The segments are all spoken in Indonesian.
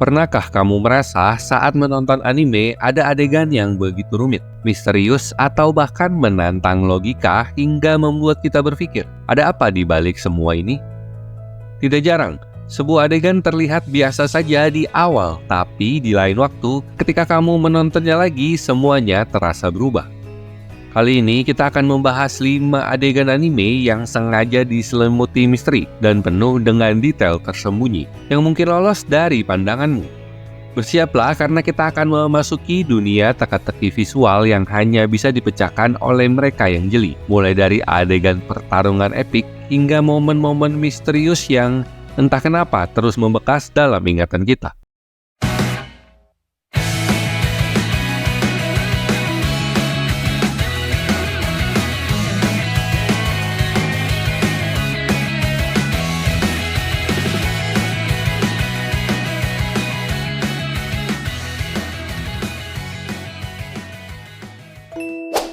Pernahkah kamu merasa saat menonton anime ada adegan yang begitu rumit, misterius, atau bahkan menantang logika hingga membuat kita berpikir, ada apa di balik semua ini? Tidak jarang, sebuah adegan terlihat biasa saja di awal, tapi di lain waktu, ketika kamu menontonnya lagi, semuanya terasa berubah. Kali ini kita akan membahas 5 adegan anime yang sengaja diselimuti misteri dan penuh dengan detail tersembunyi yang mungkin lolos dari pandanganmu. Bersiaplah karena kita akan memasuki dunia teka-teki visual yang hanya bisa dipecahkan oleh mereka yang jeli, mulai dari adegan pertarungan epik hingga momen-momen misterius yang entah kenapa terus membekas dalam ingatan kita.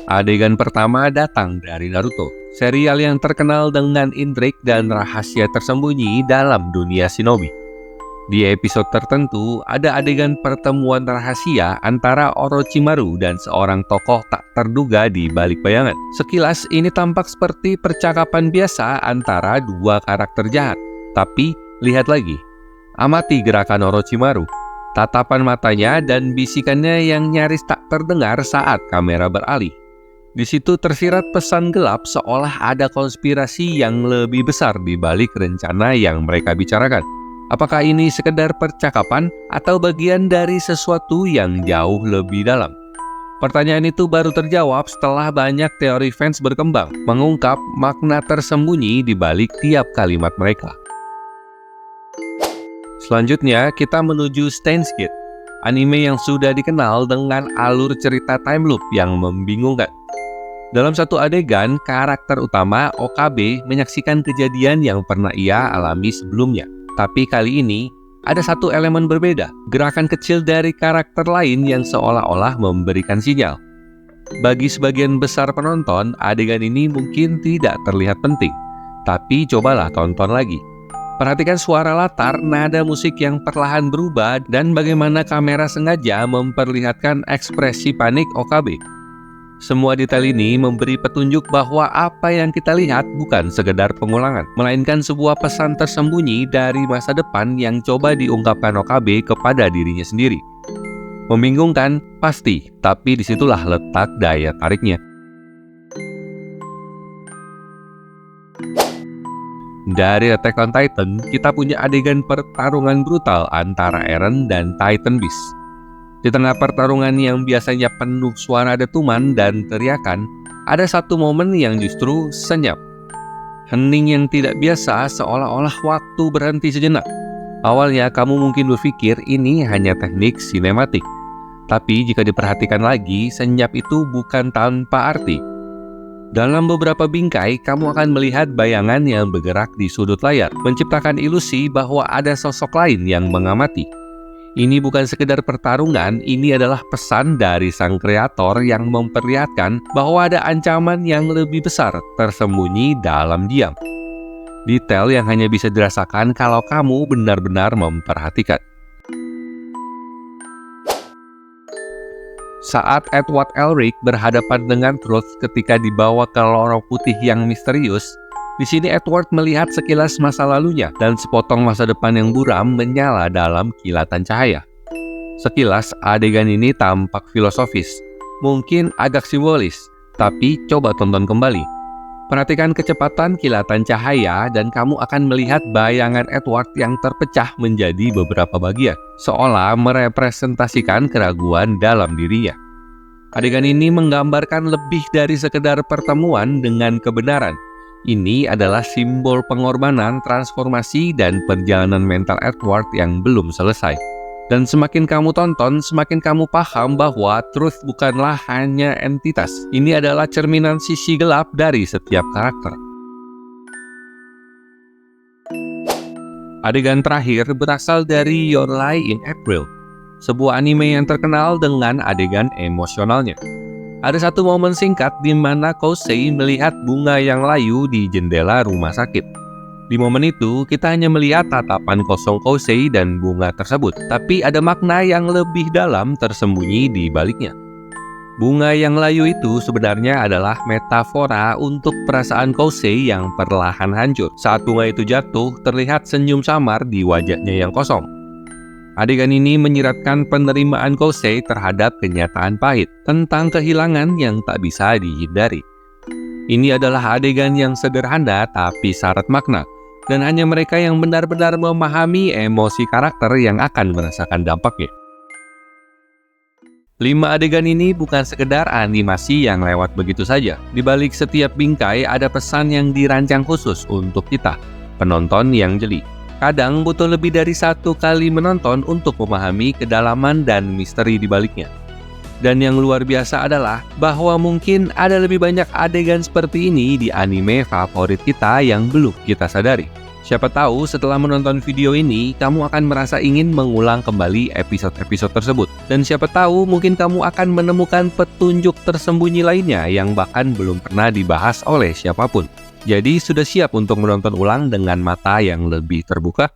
Adegan pertama datang dari Naruto, serial yang terkenal dengan intrik dan rahasia tersembunyi dalam dunia shinobi. Di episode tertentu, ada adegan pertemuan rahasia antara Orochimaru dan seorang tokoh tak terduga di balik bayangan. Sekilas ini tampak seperti percakapan biasa antara dua karakter jahat. Tapi, lihat lagi. Amati gerakan Orochimaru, tatapan matanya dan bisikannya yang nyaris tak terdengar saat kamera beralih. Di situ tersirat pesan gelap seolah ada konspirasi yang lebih besar di balik rencana yang mereka bicarakan. Apakah ini sekedar percakapan atau bagian dari sesuatu yang jauh lebih dalam? Pertanyaan itu baru terjawab setelah banyak teori fans berkembang, mengungkap makna tersembunyi di balik tiap kalimat mereka. Selanjutnya, kita menuju Steins Gate, anime yang sudah dikenal dengan alur cerita time loop yang membingungkan. Dalam satu adegan, karakter utama Okabe menyaksikan kejadian yang pernah ia alami sebelumnya. Tapi kali ini, ada satu elemen berbeda, gerakan kecil dari karakter lain yang seolah-olah memberikan sinyal. Bagi sebagian besar penonton, adegan ini mungkin tidak terlihat penting. Tapi cobalah tonton lagi. Perhatikan suara latar, nada musik yang perlahan berubah, dan bagaimana kamera sengaja memperlihatkan ekspresi panik Okabe. Semua detail ini memberi petunjuk bahwa apa yang kita lihat bukan sekedar pengulangan, melainkan sebuah pesan tersembunyi dari masa depan yang coba diungkapkan Okabe kepada dirinya sendiri. Membingungkan, pasti, tapi disitulah letak daya tariknya. Dari Attack on Titan, kita punya adegan pertarungan brutal antara Eren dan Titan Beast. Di tengah pertarungan yang biasanya penuh suara dentuman dan teriakan, ada satu momen yang justru senyap. Hening yang tidak biasa seolah-olah waktu berhenti sejenak. Awalnya kamu mungkin berpikir ini hanya teknik sinematik. Tapi jika diperhatikan lagi, senyap itu bukan tanpa arti. Dalam beberapa bingkai, kamu akan melihat bayangan yang bergerak di sudut layar, menciptakan ilusi bahwa ada sosok lain yang mengamati. Ini bukan sekedar pertarungan, ini adalah pesan dari sang kreator yang memperlihatkan bahwa ada ancaman yang lebih besar tersembunyi dalam diam. Detail yang hanya bisa dirasakan kalau kamu benar-benar memperhatikan. Saat Edward Elric berhadapan dengan Truth ketika dibawa ke lorong putih yang misterius, di sini Edward melihat sekilas masa lalunya dan sepotong masa depan yang buram menyala dalam kilatan cahaya. Sekilas adegan ini tampak filosofis, mungkin agak simbolis, tapi coba tonton kembali. Perhatikan kecepatan kilatan cahaya dan kamu akan melihat bayangan Edward yang terpecah menjadi beberapa bagian, seolah merepresentasikan keraguan dalam dirinya. Adegan ini menggambarkan lebih dari sekedar pertemuan dengan kebenaran. Ini adalah simbol pengorbanan, transformasi, dan perjalanan mental Edward yang belum selesai. Dan semakin kamu tonton, semakin kamu paham bahwa Truth bukanlah hanya entitas. Ini adalah cerminan sisi gelap dari setiap karakter. Adegan terakhir berasal dari Your Lie in April, sebuah anime yang terkenal dengan adegan emosionalnya. Ada satu momen singkat di mana Kosei melihat bunga yang layu di jendela rumah sakit. Di momen itu, kita hanya melihat tatapan kosong Kosei dan bunga tersebut, tapi ada makna yang lebih dalam tersembunyi di baliknya. Bunga yang layu itu sebenarnya adalah metafora untuk perasaan Kosei yang perlahan hancur. Saat bunga itu jatuh, terlihat senyum samar di wajahnya yang kosong. Adegan ini menyiratkan penerimaan Kosei terhadap kenyataan pahit, tentang kehilangan yang tak bisa dihindari. Ini adalah adegan yang sederhana tapi syarat makna, dan hanya mereka yang benar-benar memahami emosi karakter yang akan merasakan dampaknya. 5 adegan ini bukan sekedar animasi yang lewat begitu saja. Di balik setiap bingkai ada pesan yang dirancang khusus untuk kita, penonton yang jeli. Kadang butuh lebih dari 1 kali menonton untuk memahami kedalaman dan misteri di baliknya. Dan yang luar biasa adalah bahwa mungkin ada lebih banyak adegan seperti ini di anime favorit kita yang belum kita sadari. Siapa tahu setelah menonton video ini, kamu akan merasa ingin mengulang kembali episode-episode tersebut. Dan siapa tahu mungkin kamu akan menemukan petunjuk tersembunyi lainnya yang bahkan belum pernah dibahas oleh siapapun. Jadi sudah siap untuk menonton ulang dengan mata yang lebih terbuka?